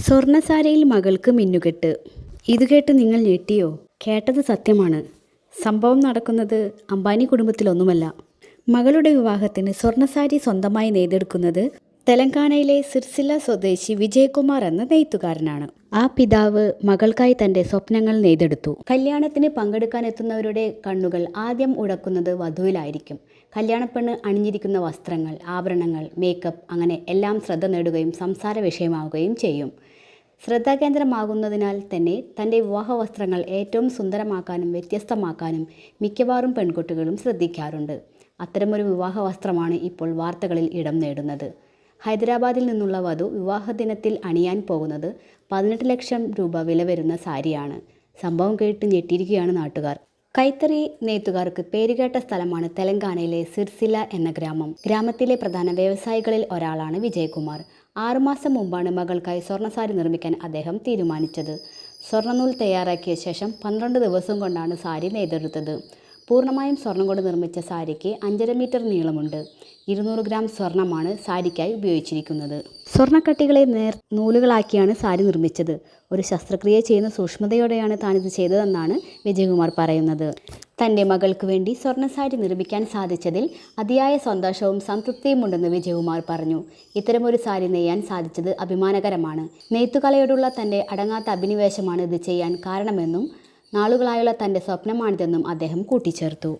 സ്വർണ്ണസാരിയിൽ മകൾക്ക് മിന്നുകെട്ട്. ഇത് കേട്ട് നിങ്ങൾ ഞെട്ടിയോ? കേട്ടത് സത്യമാണ്. സംഭവം നടക്കുന്നത് അംബാനി കുടുംബത്തിലൊന്നുമല്ല. മകളുടെ വിവാഹത്തിന് സ്വർണ്ണസാരി സ്വന്തമായി നെയ്തെടുക്കുന്നത് തെലങ്കാനയിലെ സിർസില്ല സ്വദേശി വിജയകുമാർ എന്ന നെയ്ത്തുകാരനാണ്. ആ പിതാവ് മകൾക്കായി തൻ്റെ സ്വപ്നങ്ങൾ നെയ്തെടുത്തു. കല്യാണത്തിന് പങ്കെടുക്കാനെത്തുന്നവരുടെ കണ്ണുകൾ ആദ്യം ഉടക്കുന്നത് വധുവിലായിരിക്കും. കല്യാണപ്പെണ്ണ് അണിഞ്ഞിരിക്കുന്ന വസ്ത്രങ്ങൾ, ആഭരണങ്ങൾ, മേക്കപ്പ് അങ്ങനെ എല്ലാം ശ്രദ്ധ നേടുകയും സംസാര വിഷയമാവുകയും ചെയ്യും. ശ്രദ്ധാകേന്ദ്രമാകുന്നതിനാൽ തന്നെ തൻ്റെ വിവാഹ വസ്ത്രങ്ങൾ ഏറ്റവും സുന്ദരമാക്കാനും വ്യത്യസ്തമാക്കാനും മിക്കവാറും പെൺകുട്ടികളും ശ്രദ്ധിക്കാറുണ്ട്. അത്തരമൊരു വിവാഹ വസ്ത്രമാണ് ഇപ്പോൾ വാർത്തകളിൽ ഇടം നേടുന്നത്. ഹൈദരാബാദിൽ നിന്നുള്ള വധു വിവാഹദിനത്തിൽ അണിയാൻ പോകുന്നത് 18 ലക്ഷം രൂപ വില വരുന്ന സാരിയാണ്. സംഭവം കേട്ട് ഞെട്ടിയിരിക്കുകയാണ് നാട്ടുകാർ. കൈത്തറി നെയ്ത്തുകാർക്ക് പേരുകേട്ട സ്ഥലമാണ് തെലങ്കാനയിലെ സിർസില എന്ന ഗ്രാമം. ഗ്രാമത്തിലെ പ്രധാന വ്യവസായികളിൽ ഒരാളാണ് വിജയകുമാർ. 6 മാസം മുമ്പാണ് മകൾക്കായി സ്വർണ്ണസാരി നിർമ്മിക്കാൻ അദ്ദേഹം തീരുമാനിച്ചത്. സ്വർണ്ണനൂൽ തയ്യാറാക്കിയ ശേഷം 12 ദിവസം കൊണ്ടാണ് സാരി നെയ്തെടുത്തത്. പൂർണ്ണമായും സ്വർണം കൊണ്ട് നിർമ്മിച്ച സാരിക്ക് 5.5 മീറ്റർ നീളമുണ്ട്. 200 ഗ്രാം സ്വർണമാണ് സാരിക്കായി ഉപയോഗിച്ചിരിക്കുന്നത്. സ്വർണ്ണക്കട്ടികളെ നൂലുകളാക്കിയാണ് സാരി നിർമ്മിച്ചത്. ഒരു ശസ്ത്രക്രിയ ചെയ്യുന്ന സൂക്ഷ്മതയോടെയാണ് താനിത് ചെയ്തതെന്നാണ് വിജയകുമാർ പറയുന്നത്. തൻ്റെ മകൾക്ക് വേണ്ടി സ്വർണ്ണസാരി നിർമ്മിക്കാൻ സാധിച്ചതിൽ അതിയായ സന്തോഷവും സംതൃപ്തിയുമുണ്ടെന്ന് വിജയകുമാർ പറഞ്ഞു. ഇത്തരമൊരു സാരി നെയ്യാൻ സാധിച്ചത് അഭിമാനകരമാണ്. നെയ്ത്തുകലയോടുള്ള തൻ്റെ അടങ്ങാത്ത അഭിനിവേശമാണ് ഇത് ചെയ്യാൻ കാരണമെന്നും നാളുകളായുള്ള തൻ്റെ സ്വപ്നമാണിതെന്നും അദ്ദേഹം കൂട്ടിച്ചേർത്തു.